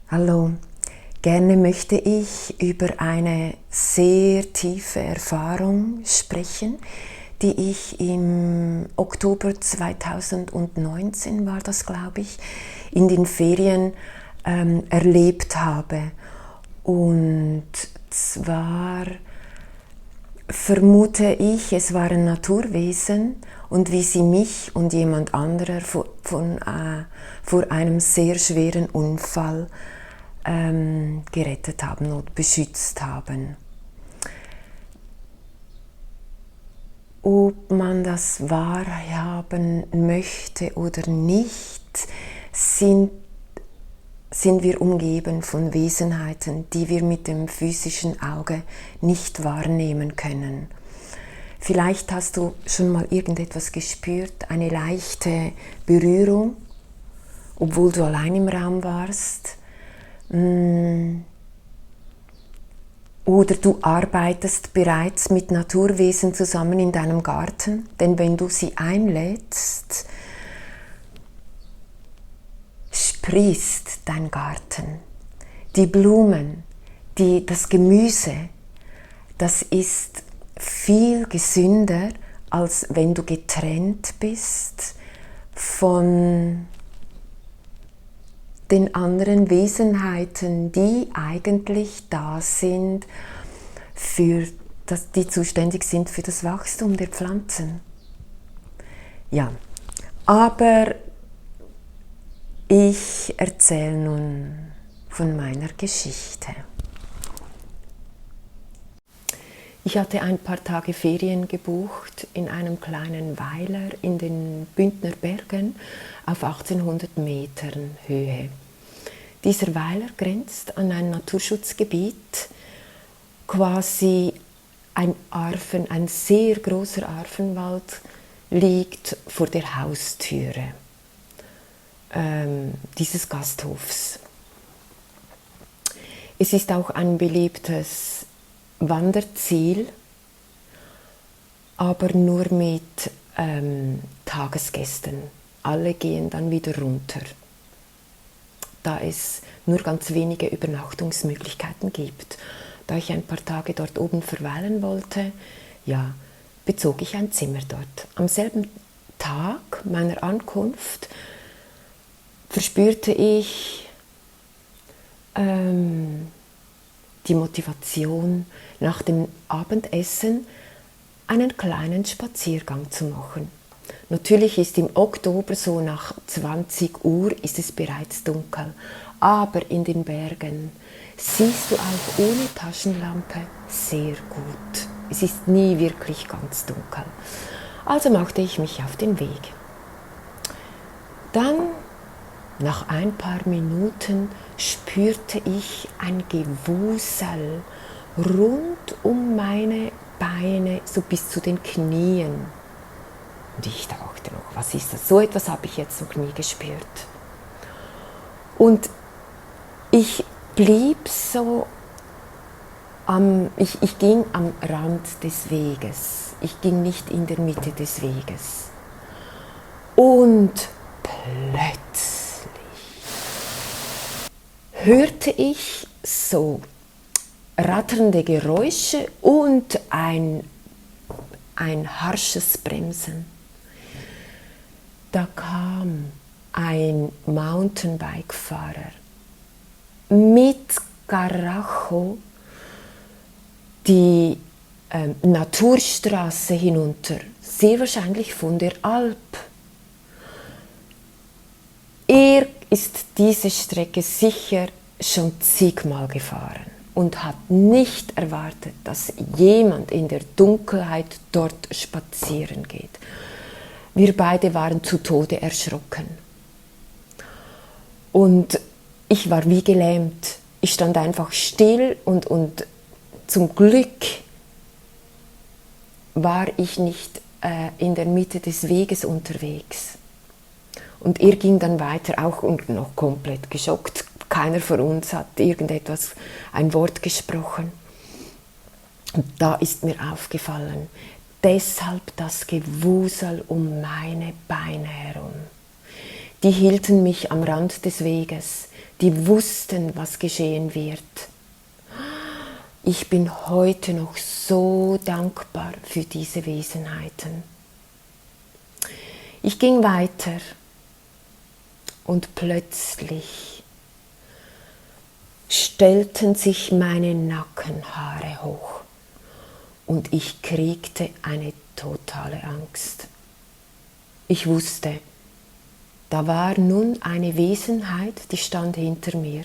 Hallo, gerne möchte ich über eine sehr tiefe Erfahrung sprechen, die ich im Oktober 2019, war das glaube ich, in den Ferien erlebt habe. Und zwar vermute ich, es waren Naturwesen und wie sie mich und jemand anderer vor einem sehr schweren Unfall gerettet haben und beschützt haben. Ob man das wahrhaben möchte oder nicht, sind wir umgeben von Wesenheiten, die wir mit dem physischen Auge nicht wahrnehmen können. Vielleicht hast du schon mal irgendetwas gespürt, eine leichte Berührung, obwohl du allein im Raum warst. Oder du arbeitest bereits mit Naturwesen zusammen in deinem Garten, denn wenn du sie einlädst, sprießt dein Garten. Die Blumen, das Gemüse, das ist viel gesünder, als wenn du getrennt bist von den anderen Wesenheiten, die eigentlich da sind, die zuständig sind für das Wachstum der Pflanzen. Ja, aber ich erzähle nun von meiner Geschichte. Ich hatte ein paar Tage Ferien gebucht in einem kleinen Weiler in den Bündner Bergen auf 1800 Metern Höhe. Dieser Weiler grenzt an ein Naturschutzgebiet, quasi ein sehr großer Arfenwald liegt vor der Haustüre dieses Gasthofs. Es ist auch ein beliebtes Wanderziel, aber nur mit Tagesgästen. Alle gehen dann wieder runter, da es nur ganz wenige Übernachtungsmöglichkeiten gibt. Da ich ein paar Tage dort oben verweilen wollte, ja, bezog ich ein Zimmer dort. Am selben Tag meiner Ankunft verspürte ich die Motivation, nach dem Abendessen einen kleinen Spaziergang zu machen. Natürlich ist im Oktober, so nach 20 Uhr, ist es bereits dunkel. Aber in den Bergen siehst du auch ohne Taschenlampe sehr gut. Es ist nie wirklich ganz dunkel. Also machte ich mich auf den Weg. Dann, nach ein paar Minuten, spürte ich ein Gewusel rund um meine Beine, so bis zu den Knien. Und ich dachte noch, was ist das? So etwas habe ich jetzt noch nie gespürt. Und ich blieb so, ich ging am Rand des Weges. Ich ging nicht in der Mitte des Weges. Und plötzlich hörte ich so ratternde Geräusche und ein harsches Bremsen. Da kam ein Mountainbike-Fahrer mit Karacho die Naturstraße hinunter, sehr wahrscheinlich von der Alp. Er ist diese Strecke sicher schon zigmal gefahren und hat nicht erwartet, dass jemand in der Dunkelheit dort spazieren geht. Wir beide waren zu Tode erschrocken. Und ich war wie gelähmt. Ich stand einfach still und zum Glück war ich nicht in der Mitte des Weges unterwegs. Und er ging dann weiter, auch und noch komplett geschockt. Keiner von uns hat ein Wort gesprochen. Und da ist mir aufgefallen, deshalb das Gewusel um meine Beine herum. Die hielten mich am Rand des Weges. die wussten, was geschehen wird. Ich bin heute noch so dankbar für diese Wesenheiten. Ich ging weiter und plötzlich stellten sich meine Nackenhaare hoch und ich kriegte eine totale Angst. Ich wusste, da war nun eine Wesenheit, die stand hinter mir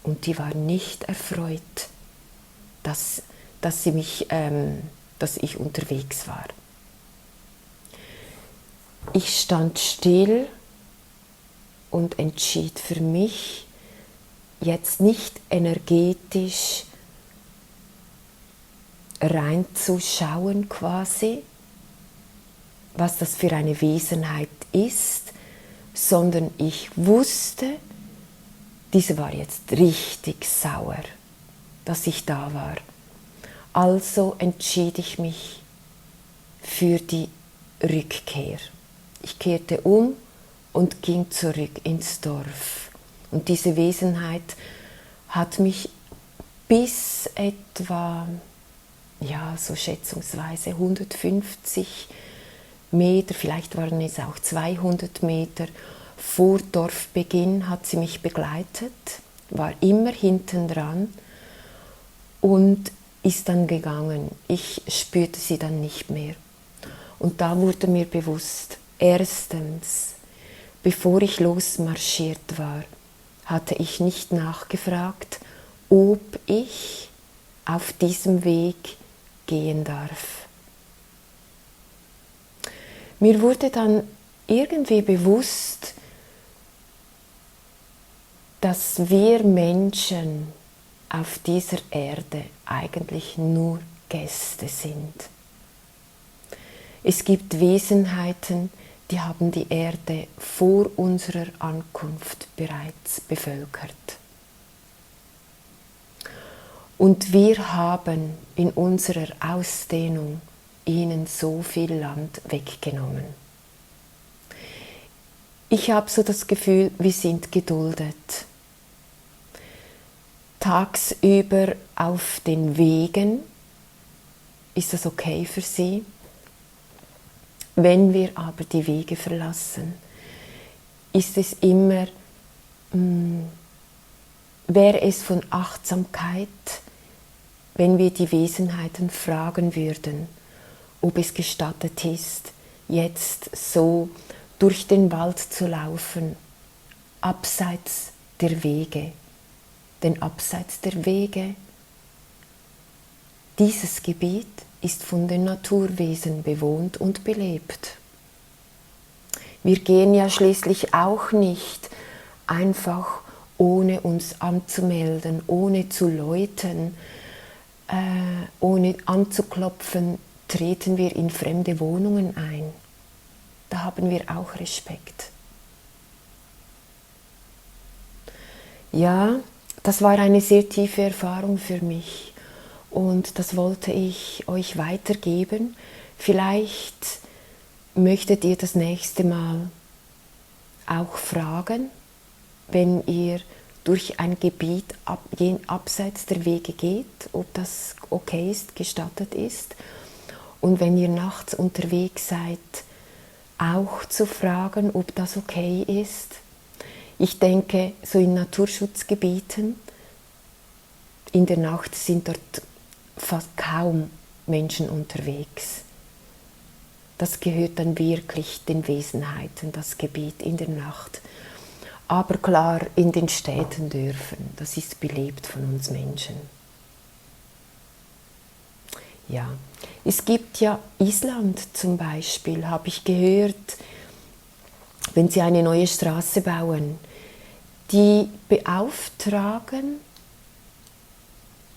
und die war nicht erfreut, dass ich unterwegs war. Ich stand still und entschied für mich, jetzt nicht energetisch reinzuschauen quasi, was das für eine Wesenheit ist, sondern ich wusste, diese war jetzt richtig sauer, dass ich da war. Also entschied ich mich für die Rückkehr. Ich kehrte um und ging zurück ins Dorf. Und diese Wesenheit hat mich bis etwa, ja, so schätzungsweise 150 Meter, vielleicht waren es auch 200 Meter vor Dorfbeginn hat sie mich begleitet, war immer hinten dran und ist dann gegangen. Ich spürte sie dann nicht mehr. Und da wurde mir bewusst, erstens, bevor ich losmarschiert war, hatte ich nicht nachgefragt, ob ich auf diesem Weg gehen darf. Mir wurde dann irgendwie bewusst, dass wir Menschen auf dieser Erde eigentlich nur Gäste sind. Es gibt Wesenheiten, die haben die Erde vor unserer Ankunft bereits bevölkert. Und wir haben in unserer Ausdehnung ihnen so viel Land weggenommen. Ich habe so das Gefühl, wir sind geduldet. Tagsüber auf den Wegen ist das okay für sie. Wenn wir aber die Wege verlassen, ist es immer, wäre es von Achtsamkeit, wenn wir die Wesenheiten fragen würden, ob es gestattet ist, jetzt so durch den Wald zu laufen, abseits der Wege. Denn abseits der Wege, dieses Gebiet ist von den Naturwesen bewohnt und belebt. Wir gehen ja schließlich auch nicht einfach ohne uns anzumelden, ohne zu läuten, ohne anzuklopfen, treten wir in fremde Wohnungen ein. Da haben wir auch Respekt. Ja, das war eine sehr tiefe Erfahrung für mich und das wollte ich euch weitergeben. Vielleicht möchtet ihr das nächste Mal auch fragen, wenn ihr durch ein Gebiet abseits der Wege geht, ob das okay ist, gestattet ist. Und wenn ihr nachts unterwegs seid, auch zu fragen, ob das okay ist. Ich denke, so in Naturschutzgebieten, in der Nacht sind dort fast kaum Menschen unterwegs. Das gehört dann wirklich den Wesenheiten, das Gebiet in der Nacht. Aber klar, in den Städten dürfen, das ist belebt von uns Menschen. Ja, es gibt ja Island zum Beispiel, habe ich gehört, wenn sie eine neue Straße bauen, die beauftragen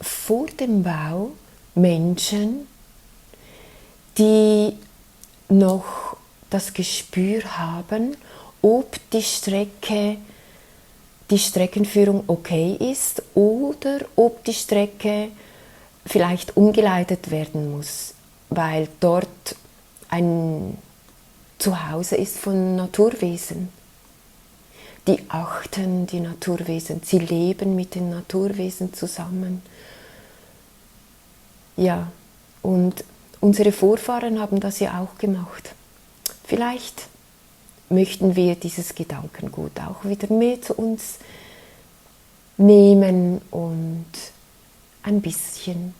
vor dem Bau Menschen, die noch das Gespür haben, ob die Streckenführung okay ist oder ob die Strecke vielleicht umgeleitet werden muss, weil dort ein Zuhause ist von Naturwesen. die achten die Naturwesen, sie leben mit den Naturwesen zusammen. Ja, und unsere Vorfahren haben das ja auch gemacht. Vielleicht möchten wir dieses Gedankengut auch wieder mehr zu uns nehmen und ein bisschen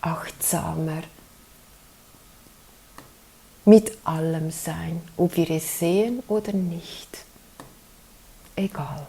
achtsamer mit allem sein, ob wir es sehen oder nicht. Egal.